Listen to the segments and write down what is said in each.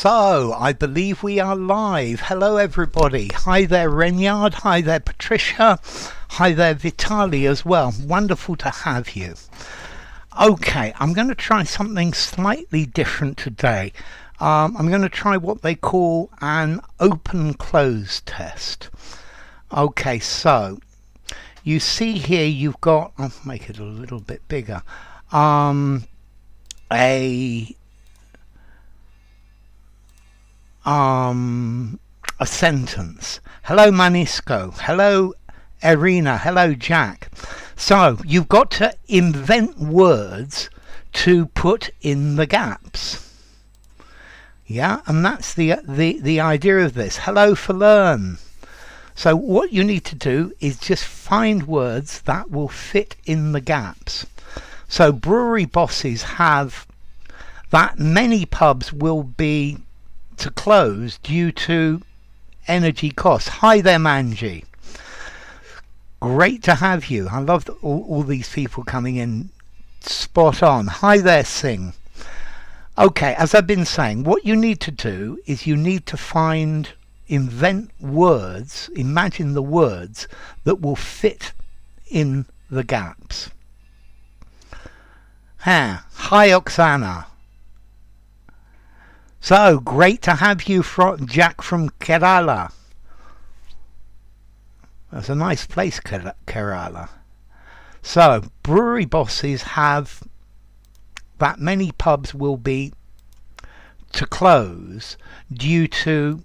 So, I believe we are live. Hello everybody. Hi there Renyard, hi there Patricia, hi there Vitali as well. Wonderful to have you. Okay, I'm going to try something slightly different today. I'm going to try what they call an open-close test. Okay, so you see here you've got, I'll make it a little bit bigger, a sentence. Hello Manisco, hello Irina, hello Jack. So you've got to invent words to put in the gaps. Yeah, and that's the idea of this. Hello Fallern. So what you need to do is just find words that will fit in the gaps. So brewery bosses have that many pubs will be to close due to energy costs. Hi there Manji, great to have you. I love all these people coming in spot on. Hi there Singh. Okay, as I've been saying, what you need to do is you need to invent words, imagine the words that will fit in the gaps. Hi Oksana. So, great to have you, Jack from Kerala. That's a nice place, Kerala. So, brewery bosses have that many pubs will be to close due to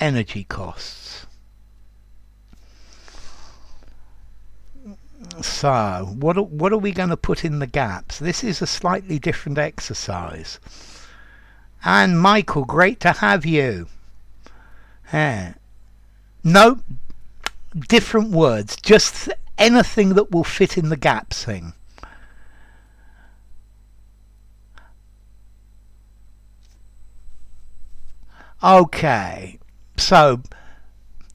energy costs. So, what are we going to put in the gaps? This is a slightly different exercise. And Michael, great to have you. No, different words. Just anything that will fit in the gaps thing. Okay, so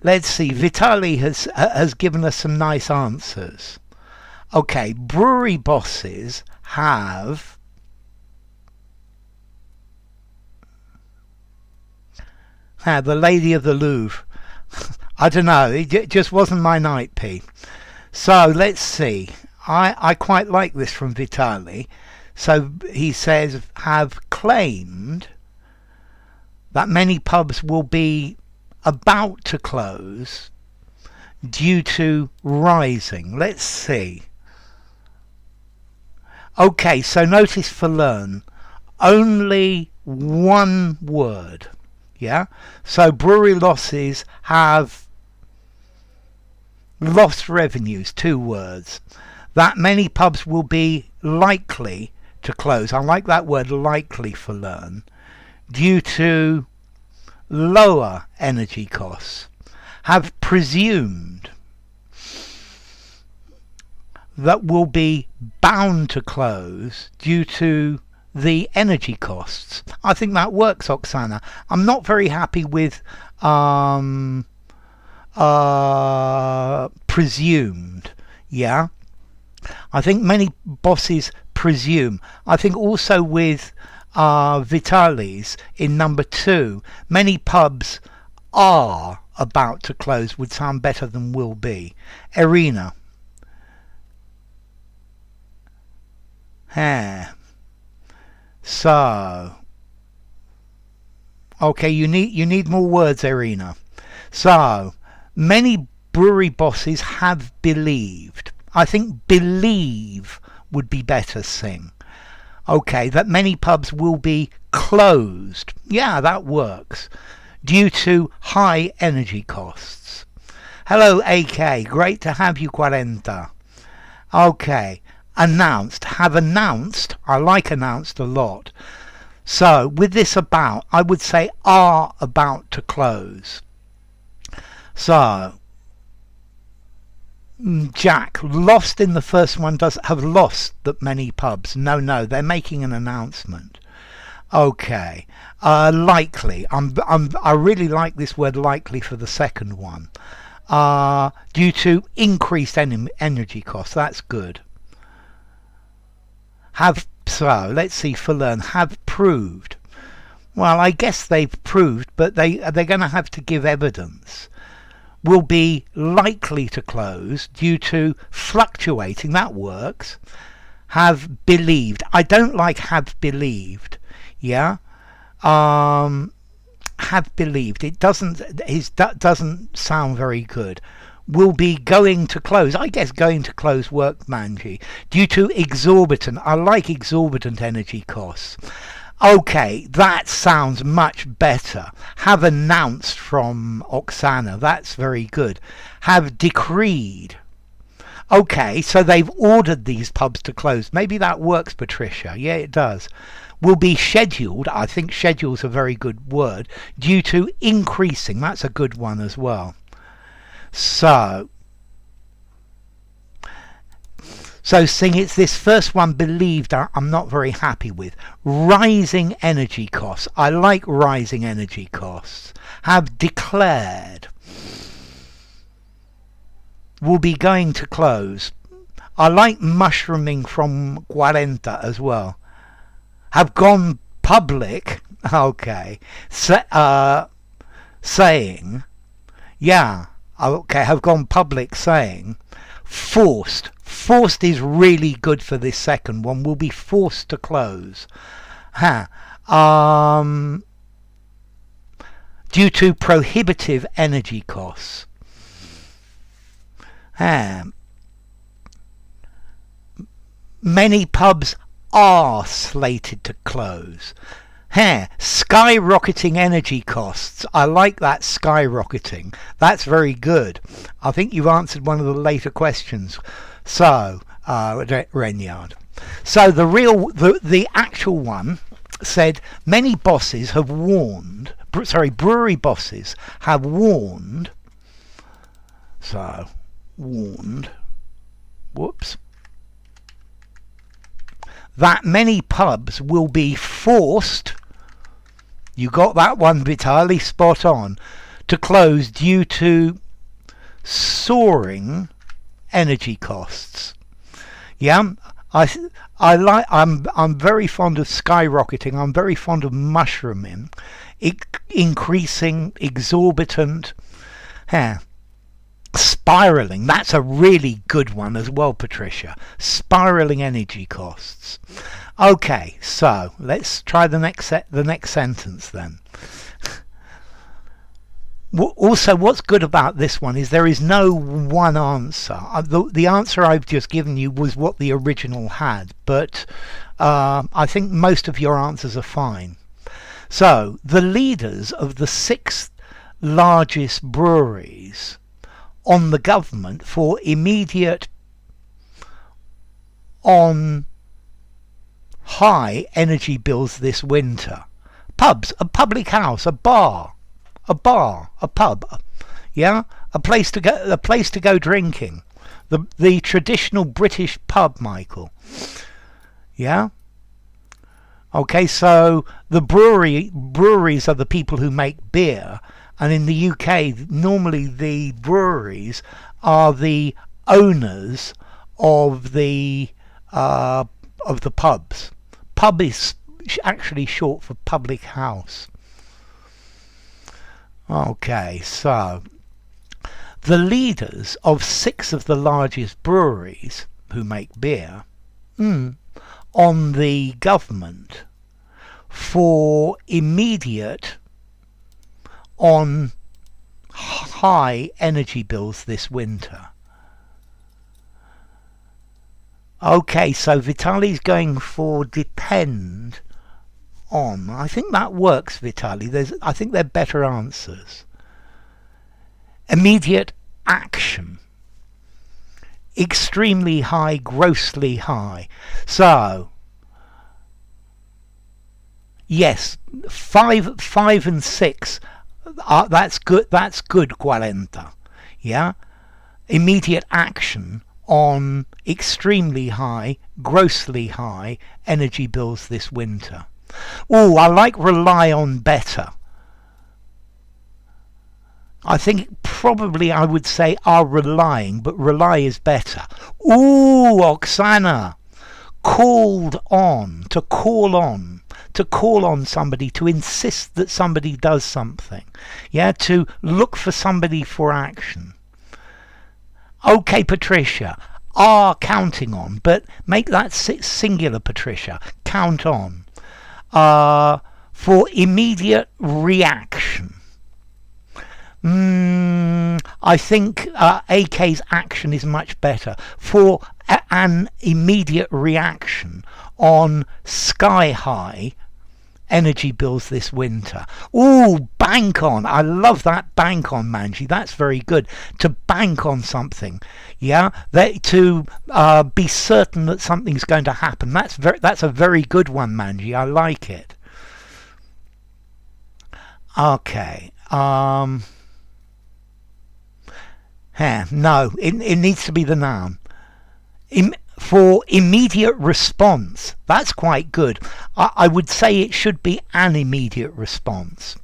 let's see. Vitali has given us some nice answers. Okay, brewery bosses have the Lady of the Louvre. I don't know, it just wasn't my night, P. So let's see. I quite like this from Vitali. So he says, have claimed that many pubs will be about to close due to rising. Let's see. Okay, so notice for learn, only one word. Yeah, so brewery losses have lost revenues, 2 words. That many pubs will be likely to close. I like that word likely for learn, due to lower energy costs. Have presumed that will be bound to close due to the energy costs. I think that works, Oksana. I'm not very happy with presumed. Yeah, I think many bosses presume. I think also with Vitali's in number 2, many pubs are about to close would sound better than will be. Irina. So, okay, you need more words, Irina. So, many brewery bosses have believed. I think believe would be better, Sing. Okay, that many pubs will be closed. Yeah, that works. Due to high energy costs. Hello, AK. Great to have you, 40. Okay. Announced, have announced. I like announced a lot. So with this about, I would say are about to close. So Jack, lost in the first one does have lost that many pubs. No, they're making an announcement. Okay, likely. I really like this word likely for the second one. Due to increased energy costs. That's good. Have, so let's see for learn, have proved. well, I guess they've proved, but they're going to have to give evidence, will be likely to close due to fluctuating. That works. Have believed. I don't like have believed. Yeah. Have believed. It doesn't sound very good. Will be going to close. I guess going to close work, Manji, due to exorbitant. I like exorbitant energy costs. Okay, that sounds much better. Have announced from Oksana. That's very good. Have decreed. Okay, so they've ordered these pubs to close. Maybe that works, Patricia. Yeah, it does. Will be scheduled. I think schedule's a very good word. Due to increasing. That's a good one as well. So Sing, it's this first one, believed, I'm not very happy with. Rising energy costs. I like rising energy costs. Have declared. Will be going to close. I like mushrooming from 40 as well. Have gone public. Okay. Saying. Yeah. Okay, have gone public saying. Forced. Forced is really good for this second one. Will be forced to close. Due to prohibitive energy costs. Many pubs are slated to close. Skyrocketing energy costs. I like that, skyrocketing. That's very good. I think you've answered one of the later questions. So, Renyard. So the actual one said many bosses have warned. Brewery bosses have warned. So, warned. Whoops. That many pubs will be forced, you got that one, Vitaly, spot on, to close due to soaring energy costs. Yeah, I'm very fond of skyrocketing. I'm very fond of mushrooming, increasing, exorbitant, spiraling. That's a really good one as well, Patricia. Spiraling energy costs. Okay, so let's try the next sentence then. Also, what's good about this one is there is no one answer. The answer I've just given you was what the original had, but I think most of your answers are fine. So, the leaders of the 6 largest breweries on the government for immediate on high energy bills this winter. Pubs, a public house, a bar, a pub, yeah, a place to go drinking. The traditional British pub, Michael. Yeah. Okay, so the breweries are the people who make beer, and in the UK, normally the breweries are the owners of the pubs. Pub is actually short for public house. Okay, so the leaders of 6 of the largest breweries who make beer on the government for immediate on high energy bills this winter. Okay, so Vitaly's going for depend on. I think that works, Vitaly. I think they're better answers. Immediate action. Extremely high, grossly high. So, yes, 5 and 6. That's good. That's good, 40. Yeah, immediate action on extremely high, grossly high energy bills this winter. Oh, I like rely on better. I think probably I would say are relying, but rely is better. Ooh, Oksana. Called on, to call on, to call on somebody, to insist that somebody does something. Yeah, to look for somebody for action. Okay, Patricia, are counting on, but make that singular, Patricia. Count on. For immediate reaction. I think AK's action is much better. For an immediate reaction on sky high energy bills this winter. Ooh, bank on. I love that, bank on, Manji. That's very good. To bank on something. Yeah, to be certain that something's going to happen. That's a very good one, Manji. I like it. Okay. No, it needs to be the noun. For immediate response, that's quite good. I would say it should be an immediate response.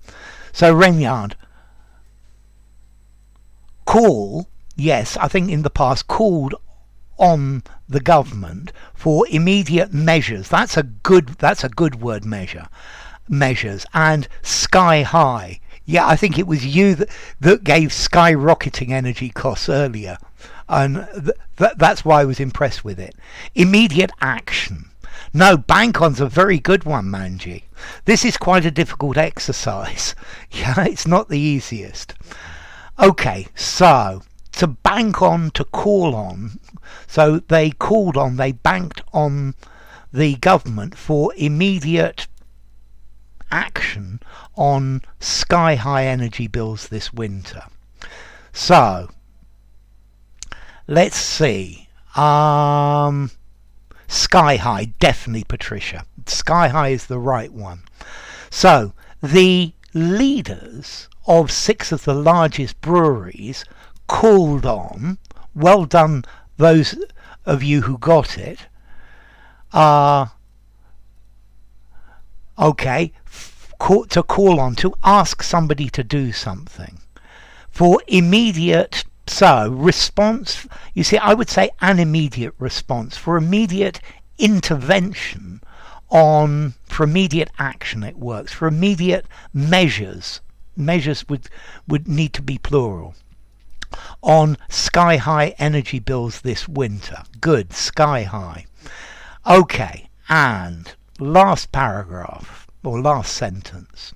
So Renyard, call, yes, I think in the past, called on the government for immediate measures. That's a good word, measures. And sky high. Yeah, I think it was you that gave skyrocketing energy costs earlier. And that's why I was impressed with it. Immediate action. No, bank on's a very good one, Manji. This is quite a difficult exercise. Yeah, it's not the easiest. Okay, so to bank on, to call on. So they banked on the government for immediate action on sky high energy bills this winter. So let's see. Sky high, definitely, Patricia. Sky high is the right one. So the leaders of 6 of the largest breweries called on, well done those of you who got it, to call on, to ask somebody to do something. For immediate, response, you see, I would say an immediate response. For immediate intervention for immediate action it works. For immediate measures would need to be plural. On sky high energy bills this winter. Good, sky high. Okay, and last paragraph, or last sentence.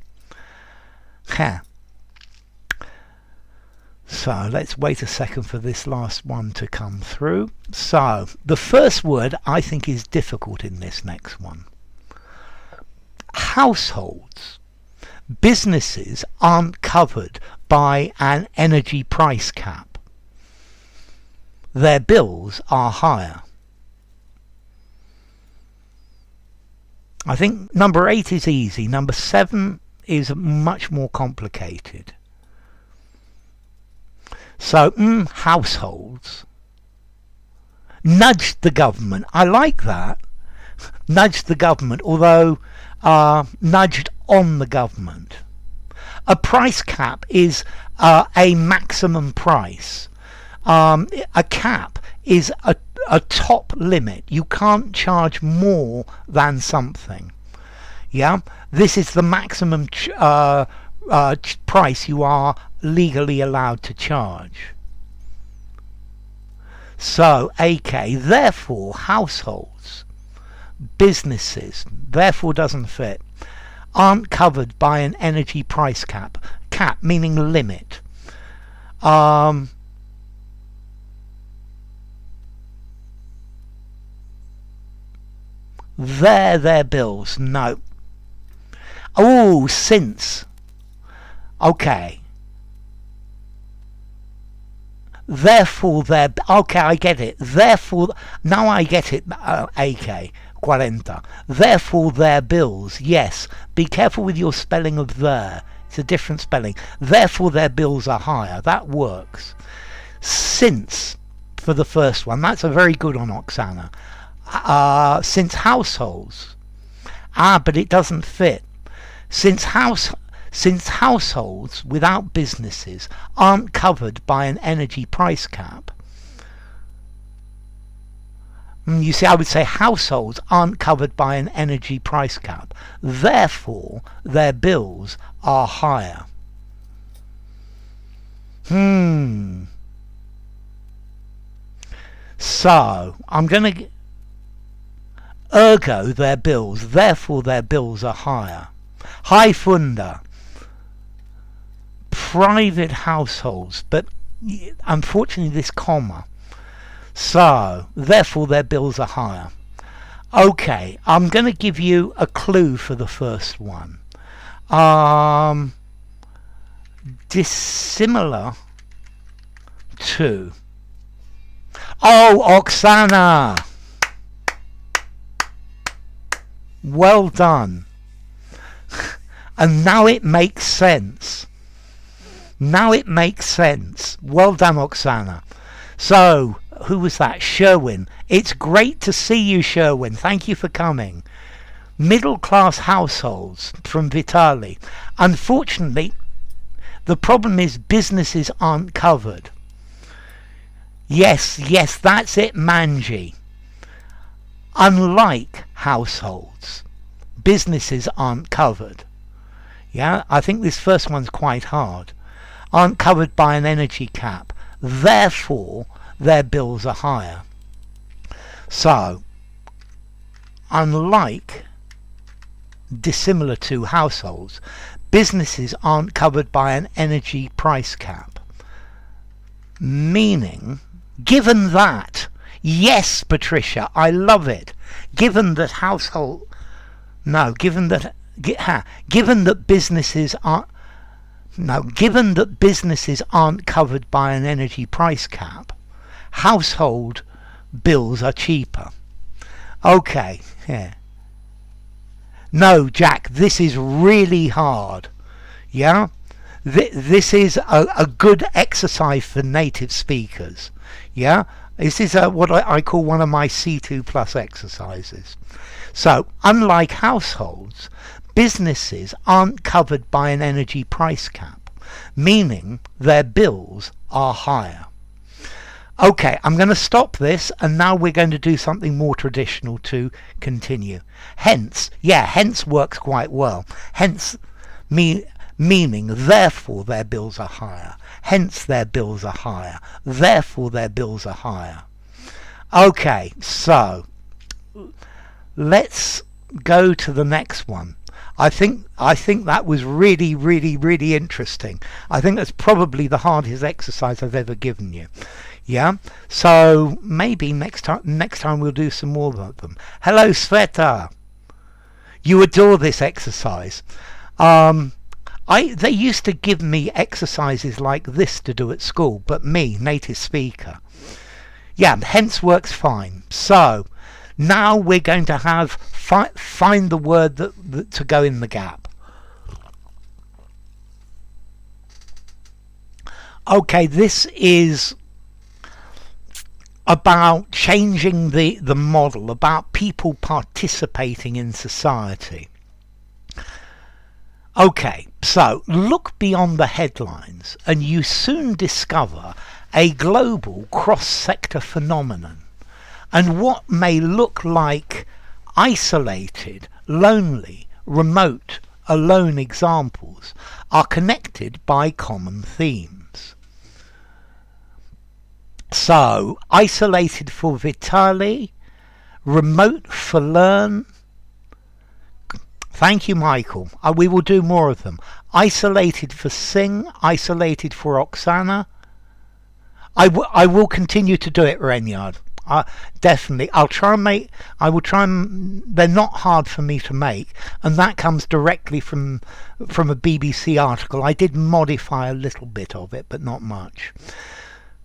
So let's wait a second for this last one to come through. So the first word I think is difficult in this next one. Households. Businesses aren't covered by an energy price cap. Their bills are higher. I think number 8 is easy. Number 7 is much more complicated. So, households. Nudged the government. I like that. Nudged the government, although nudged on the government. A price cap is a maximum price. A cap is a top limit. You can't charge more than something. Yeah, this is the maximum price you are legally allowed to charge. So, AK, therefore, households, businesses, therefore doesn't fit, aren't covered by an energy price cap. Cap meaning limit. Their bills, no. Oh, since. Okay. Therefore, okay, I get it. Therefore, now I get it, AK, 40. Therefore, their bills, yes. Be careful with your spelling of there. It's a different spelling. Therefore, their bills are higher. That works. Since, for the first one, that's a very good one, Oksana. Since households. But it doesn't fit. Since households without businesses aren't covered by an energy price cap. You see, I would say households aren't covered by an energy price cap. Therefore, their bills are higher. So, I'm going to... Ergo, their bills. Therefore, their bills are higher. High funda. Private households. But unfortunately, this comma. So, therefore, their bills are higher. Okay, I'm going to give you a clue for the first one. Dissimilar to... Oh, Oksana! Well done. And now it makes sense. Now it makes sense. Well done, Oksana. So, who was that? Sherwin. It's great to see you, Sherwin. Thank you for coming. Middle class households from Vitali. Unfortunately, the problem is businesses aren't covered. Yes, that's it, Manji. Unlike households, businesses aren't covered. Yeah, I think this first one's quite hard. Aren't covered by an energy cap. Therefore, their bills are higher. So, unlike, dissimilar to households, businesses aren't covered by an energy price cap. Meaning, given that, yes, Patricia, I love it. Given that businesses aren't covered by an energy price cap, household bills are cheaper. Okay, yeah. No, Jack, this is really hard. Yeah? This is a good exercise for native speakers. Yeah? This is what I call one of my C2 plus exercises. So, unlike households, businesses aren't covered by an energy price cap, meaning their bills are higher. Okay, I'm going to stop this, and now we're going to do something more traditional to continue. Hence works quite well. Hence, meaning, therefore their bills are higher. Hence their bills are higher. Therefore their bills are higher. Okay, so let's go to the next one. I think that was really, really, really interesting. I think that's probably the hardest exercise I've ever given you. Yeah, so maybe next time we'll do some more of them. Hello, Sveta. You adore this exercise. They used to give me exercises like this to do at school, but me, native speaker. Yeah, hence works fine. So now we're going to have find the word that to go in the gap. Okay, this is about changing the model, about people participating in society. Okay, so look beyond the headlines and you soon discover a global cross-sector phenomenon, and what may look like isolated, lonely, remote, alone examples are connected by common themes. So, isolated for Vitali, remote for Learn. Thank you, Michael. We will do more of them. Isolated for Sing, isolated for Oksana. I will continue to do it, Renyard. Definitely. I will try and, they're not hard for me to make, and that comes directly from a BBC article. I did modify a little bit of it, but not much.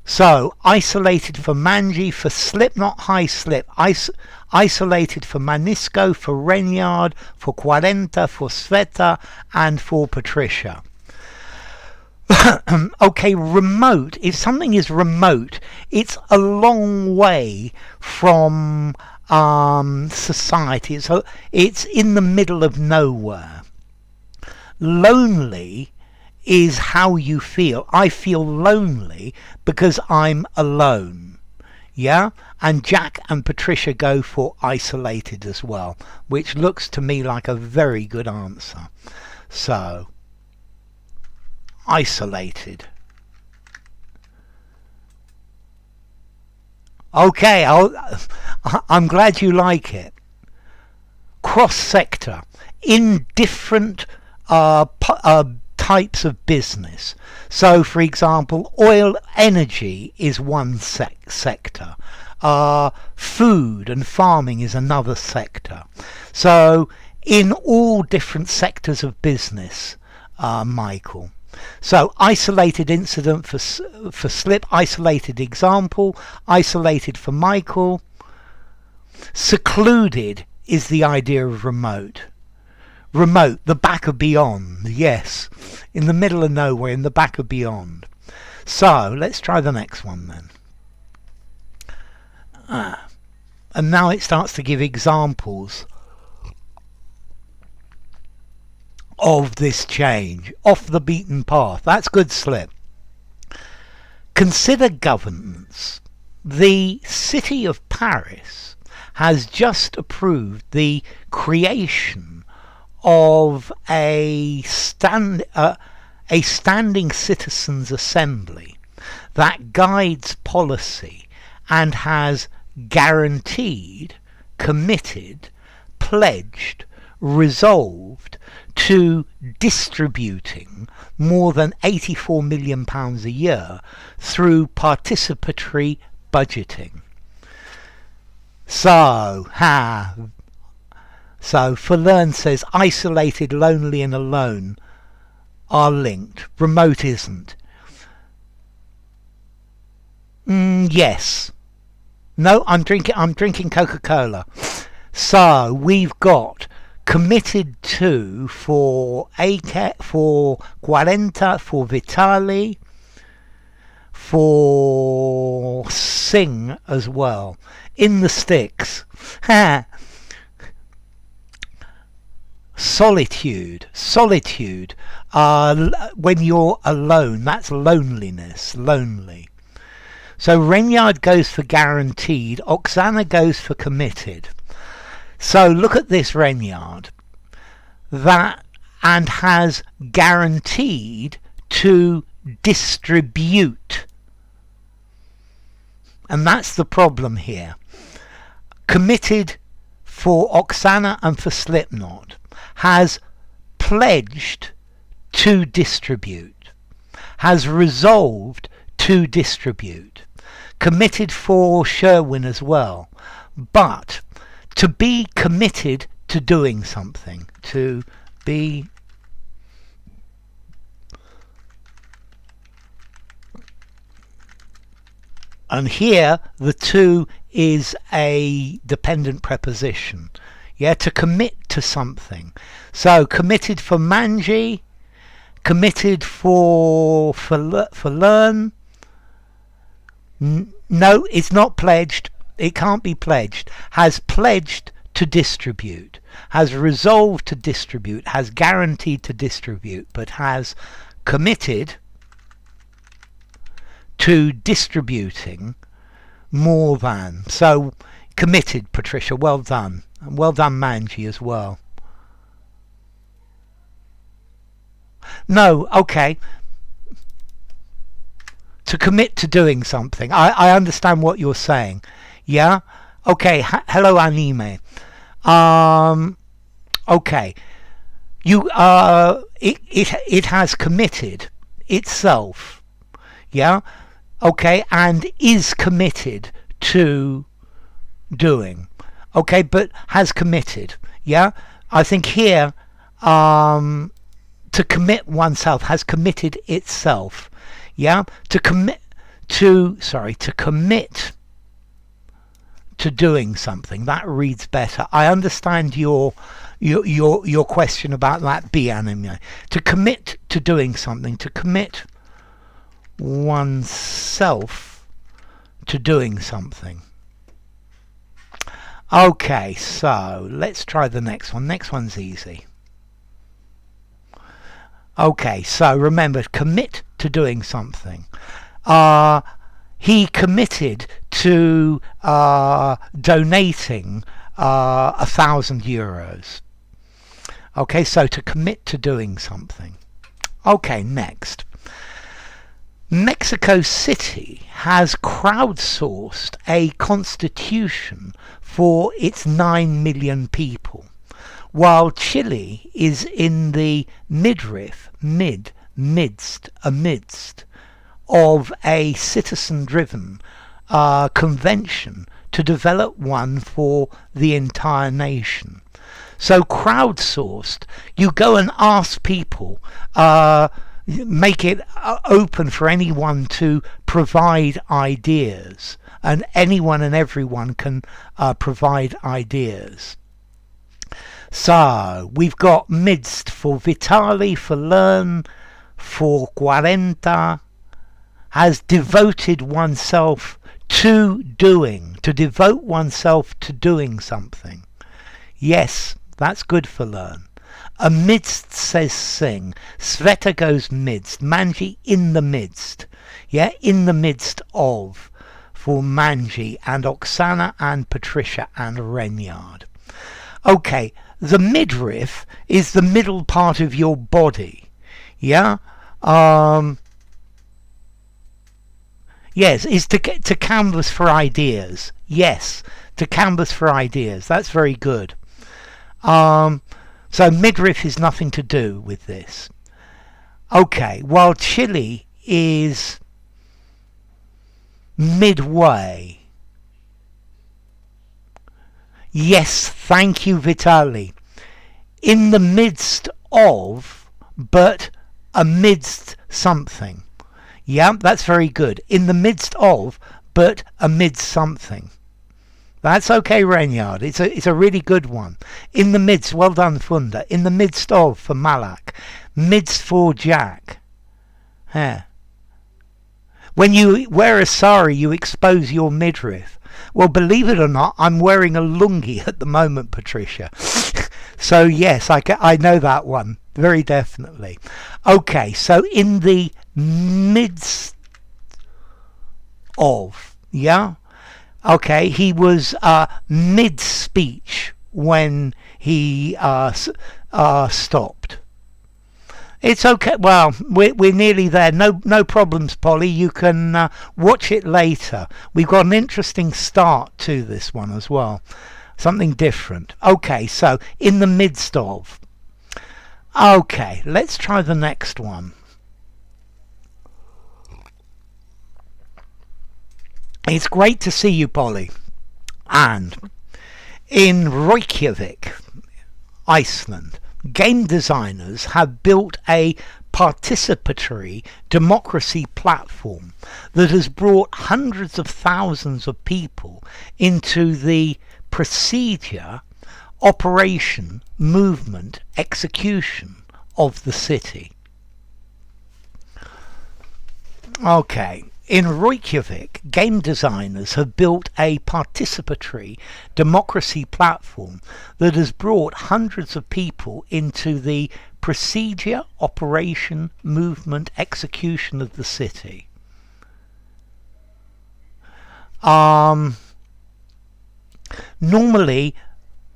So, isolated for Manji, for Slip, not High Slip. Isolated for Manisco, for Renyard, for Quarenta, for Sveta, and for Patricia. Okay, remote. If something is remote, it's a long way from society. So it's in the middle of nowhere. Lonely is how you feel. I feel lonely because I'm alone. Yeah, and Jack and Patricia go for isolated as well, which looks to me like a very good answer. So, isolated. Okay, I'm glad you like it. Cross-sector, in different types of business. So, for example, oil energy is one sector. Food and farming is another sector. So, in all different sectors of business, Michael. So, isolated incident for Slip, isolated example, isolated for Michael. Secluded is the idea of remote. Remote, the back of beyond, yes. In the middle of nowhere, in the back of beyond. So, let's try the next one then. And now it starts to give examples of this change. Off the beaten path. That's good, Slip. Consider governance. The city of Paris has just approved the creation of a standing citizens' assembly that guides policy and has guaranteed, committed, pledged, resolved to distributing more than £84 million a year through participatory budgeting. So Forlearn says isolated, lonely and alone are linked. Remote isn't. Yes. No, I'm drinking Coca-Cola. So we've got committed to for for Quarenta, for Vitali, for Sing as well. In the sticks. Solitude. When you're alone, that's loneliness. Lonely. So Renyard goes for guaranteed. Oksana goes for committed. So look at this, Renyard. That and has guaranteed to distribute. And that's the problem here. Committed for Oksana and for Slipknot. Has pledged to distribute. Has resolved to distribute. Committed for Sherwin as well. But to be committed to doing something. To be... And here the to is a dependent preposition. Yeah, to commit to something. So committed for Manji, committed for learn. No, it's not pledged. It can't be pledged. Has pledged to distribute. Has resolved to distribute. Has guaranteed to distribute. But has committed to distributing more than. So committed, Patricia. Well done. And well done, Manji, as well. No, okay. To commit to doing something. I understand what you're saying. Yeah? Okay. Hello, Anime. Okay. You it has committed itself. Yeah? Okay, and is committed to doing. Okay, but has committed. Yeah? I think here to commit oneself has committed itself. Yeah? To commit to doing something. That reads better. I understand your question about that B anime. To commit to doing something, to commit oneself to doing something. Okay, so let's try the next one. Next one's easy. Okay, so remember, commit to doing something. he committed to donating €1,000. Okay, so to commit to doing something. Okay, next. Mexico City has crowdsourced a constitution for its 9 million people, while Chile is in the amidst of a citizen-driven convention to develop one for the entire nation. So crowdsourced, you go and ask people, make it open for anyone to provide ideas, and anyone and everyone can provide ideas. So we've got midst for Vitali, for learn, for 40, has devoted oneself to doing, to devote oneself to doing something. Yes, that's good for learn. Amidst says sing. Sveta goes midst. Manji in the midst. Yeah, in the midst of for Manji and Oksana and Patricia and Renyard. Okay, the midriff is the middle part of your body. Yeah? Yes, is to canvas for ideas. Yes, to canvas for ideas. That's very good. So midriff is nothing to do with this. Okay, while Chile is midway. Yes, thank you, Vitali. In the midst of, but amidst something. Yeah, that's very good. In the midst of, but amidst something. That's okay, Renyard. It's a really good one. In the midst, well done, Funda. In the midst of, for Malak. Midst for Jack. Yeah. When you wear a sari, you expose your midriff. Well, believe it or not, I'm wearing a lungi at the moment, Patricia. So yes, I know that one. Very definitely. Okay, so in the midst of, yeah? Okay, he was mid-speech when he stopped. It's okay. Well, we're nearly there. No problems, Polly. You can watch it later. We've got an interesting start to this one as well. Something different. Okay, so in the midst of. Okay, let's try the next one. It's great to see you, Polly. And in Reykjavik, Iceland, game designers have built a participatory democracy platform that has brought hundreds of thousands of people into the procedure, operation, movement, execution of the city. Okay. In Reykjavik, game designers have built a participatory democracy platform that has brought hundreds of people into the procedure, operation, movement, execution of the city. Normally,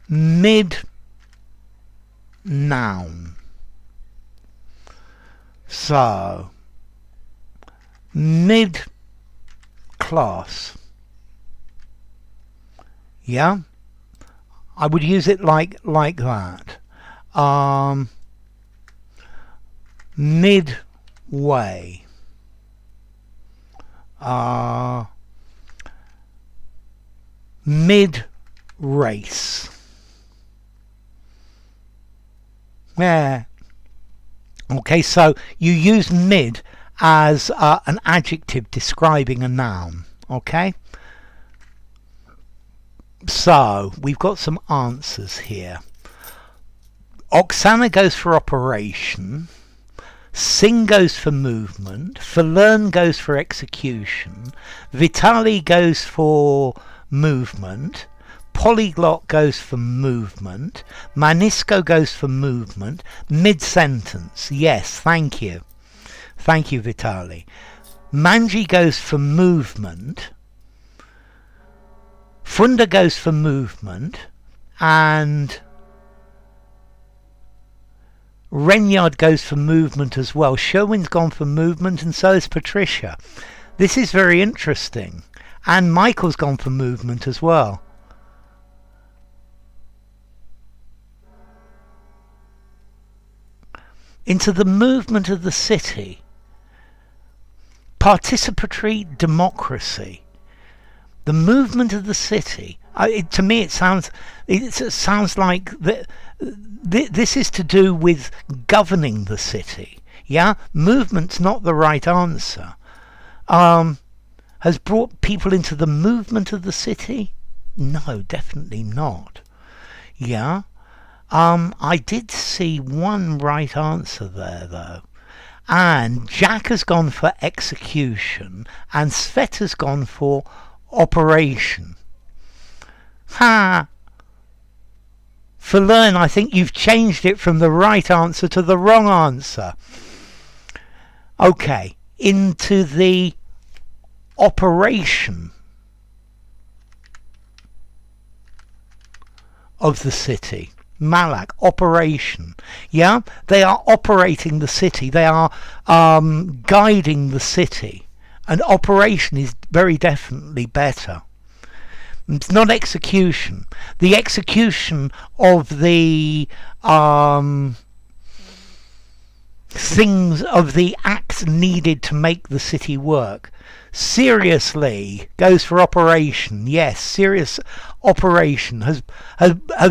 mid-noun. So, mid-class. Yeah? I would use it like that. Midway. Mid-race. Yeah. Okay, so you use mid as an adjective describing a noun. Okay? So, we've got some answers here. Oksana goes for operation. Sing goes for movement. Verlearn goes for execution. Vitali goes for movement. Polyglot goes for movement. Manisco goes for movement. Mid-sentence. Yes, thank you. Thank you, Vitali. Manji goes for movement, Funda goes for movement, and Renyard goes for movement as well. Sherwin's gone for movement, and so is Patricia. This is very interesting. And Michael's gone for movement as well. Into the movement of the city. Participatory democracy. The movement of the city. To me, it sounds like this is to do with governing the city. Yeah, movement's not the right answer. Has brought people into the movement of the city? No, definitely not. Yeah. I did see one right answer there, though. And Jack has gone for execution, and Svet has gone for operation. Ha! For learn, I think you've changed it from the right answer to the wrong answer. Okay, into the operation of the city. Malak, operation. Yeah, they are operating the city. They are guiding the city. And operation is very definitely better. It's not execution. The execution of the things, of the acts needed to make the city work. Seriously goes for operation. Yes, serious operation has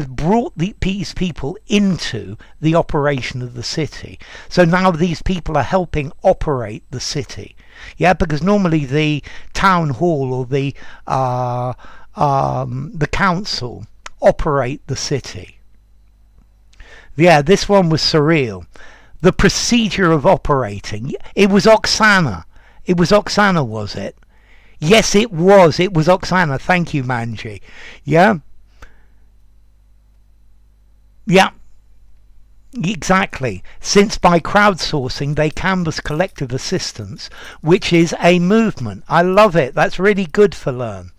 brought these people into the operation of the city. So now these people are helping operate the city. Yeah, because normally the town hall or the council operate the city. Yeah, this one was surreal. The procedure of operating. It was Oksana. It was Oksana, was it? Yes, it was. It was Oksana. Thank you, Manji. Yeah? Yeah. Exactly. Since by crowdsourcing they canvass collective assistance, which is a movement. I love it. That's really good for Learn.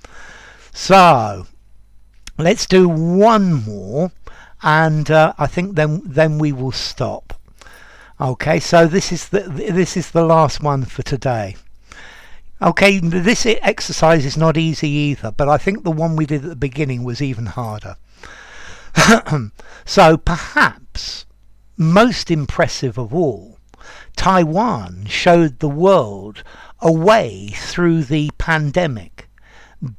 So, let's do one more, and I think then we will stop. Okay, so this is the last one for today. Okay, this exercise is not easy either, but I think the one we did at the beginning was even harder. So perhaps most impressive of all, Taiwan showed the world a way through the pandemic,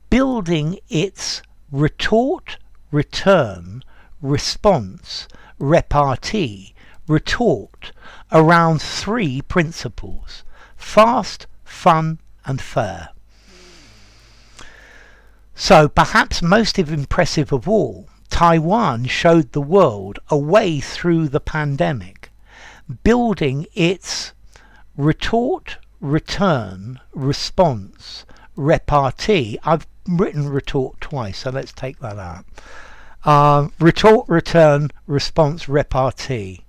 building its retort, return, response, repartee, retort around three principles: fast, fun and fair. So perhaps most impressive of all, Taiwan showed the world a way through the pandemic, building its retort, return, response, repartee. I've written retort twice, so let's take that out. Retort, return, response, repartee.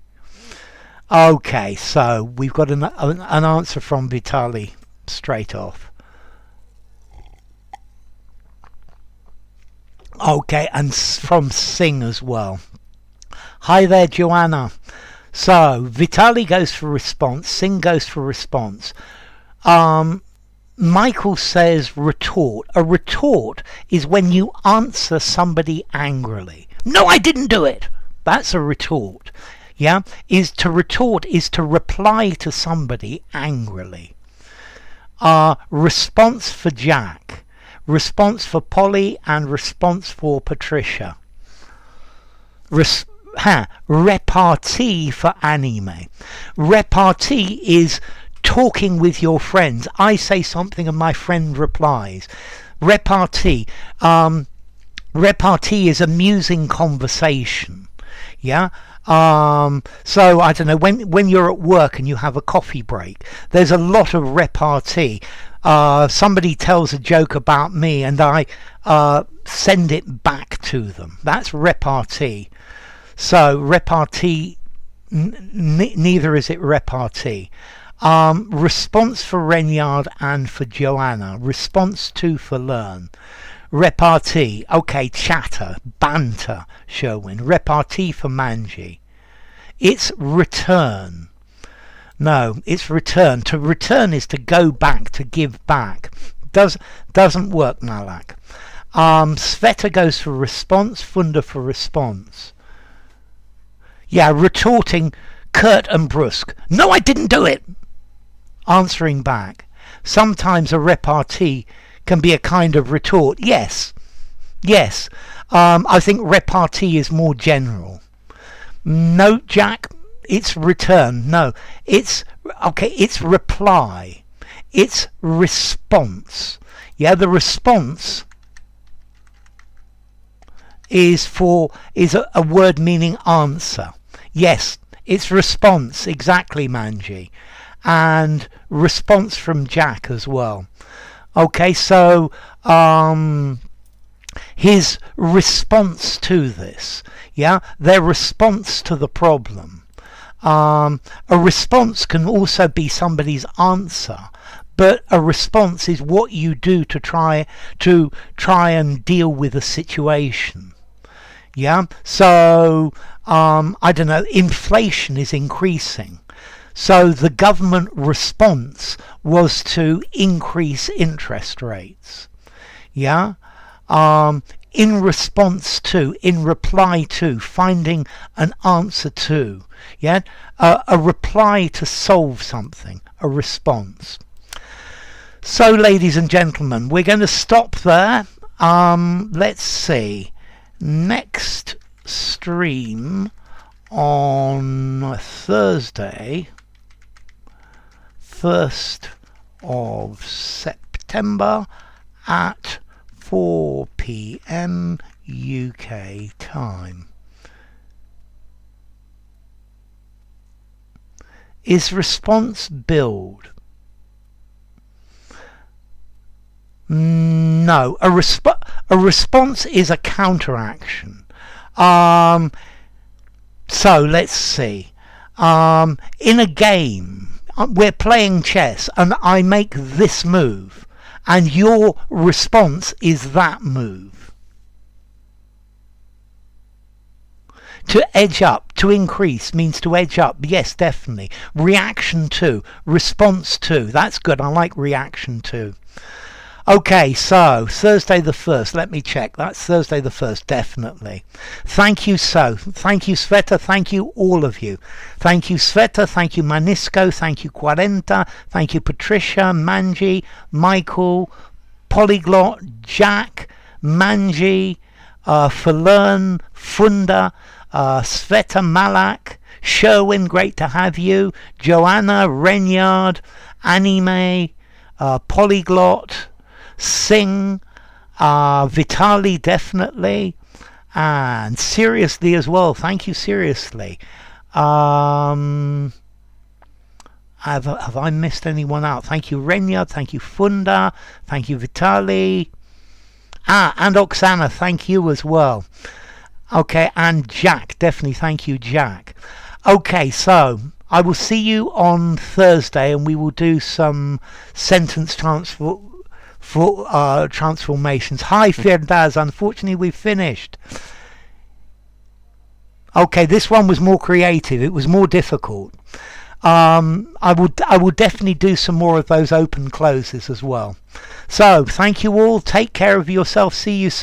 Okay, so we've got an answer from Vitali straight off. Okay, and from Singh as well. Hi there, Joanna. So Vitali goes for response, Singh goes for response. Michael says retort. A retort is when you answer somebody angrily. No, I didn't do it. That's a retort. Yeah, to retort is to reply to somebody angrily. Response for Jack, response for Polly, and response for Patricia. Repartee for Anime. Repartee is talking with your friends. I say something and my friend replies. Repartee. Repartee is amusing conversation. Yeah. So I don't know, when you're at work and you have a coffee break, there's a lot of repartee. Somebody tells a joke about me and I send it back to them. That's repartee. So repartee, neither is it repartee. Response for Renyard and for Joanna. Response 2 for Learn. Repartee. Okay, chatter, banter, Sherwin. Repartee for Manji. It's return. No, it's return. To return is to go back, to give back. Doesn't work, Malak. Sveta goes for response, Funda for response. Yeah, retorting, curt and brusque. No, I didn't do it. Answering back. Sometimes a repartee can be a kind of retort. Yes. I think repartee is more general. No, Jack, it's return. No, it's reply. It's response. Yeah, the response is a word meaning answer. Yes, it's response, exactly, Manji. And response from Jack as well. Okay, so his response to this, yeah, their response to the problem. A response can also be somebody's answer, but a response is what you do to try and deal with a situation. Yeah, so I don't know, inflation is increasing. So the government response was to increase interest rates. Yeah, in response to, in reply to, finding an answer to. Yeah, a reply to solve something, a response. So, ladies and gentlemen, we're going to stop there. Let's see. Next stream on Thursday, 1st of September at 4 p.m. UK time. Is response build? No, a response is a counteraction. So let's see. In a game, we're playing chess, and I make this move, and your response is that move. To edge up, to increase, means to edge up. Yes, definitely. Reaction to, response to. That's good. I like reaction to. Okay, so Thursday the 1st. Let me check. That's Thursday the 1st, definitely. Thank you, Thank you, Sveta. Thank you, all of you. Thank you, Sveta. Thank you, Manisco. Thank you, Quarenta. Thank you, Patricia, Manji, Michael, Polyglot, Jack, Manji, Falern, Funda, Sveta, Malak, Sherwin, great to have you, Joanna, Renyard, Anime, Polyglot, Sing, Vitali, definitely, and Seriously as well. Thank you, Seriously. Have I missed anyone out? Thank you, Renyard. Thank you, Funda. Thank you, Vitali. And Oksana, thank you as well. Okay, and Jack, definitely thank you, Jack. Okay, so I will see you on Thursday, and we will do some sentence transformations. Hi, Firdaz. Unfortunately, we've finished. Okay, this one was more creative. It was more difficult. I will definitely do some more of those open closes as well. So, thank you all. Take care of yourself. See you soon.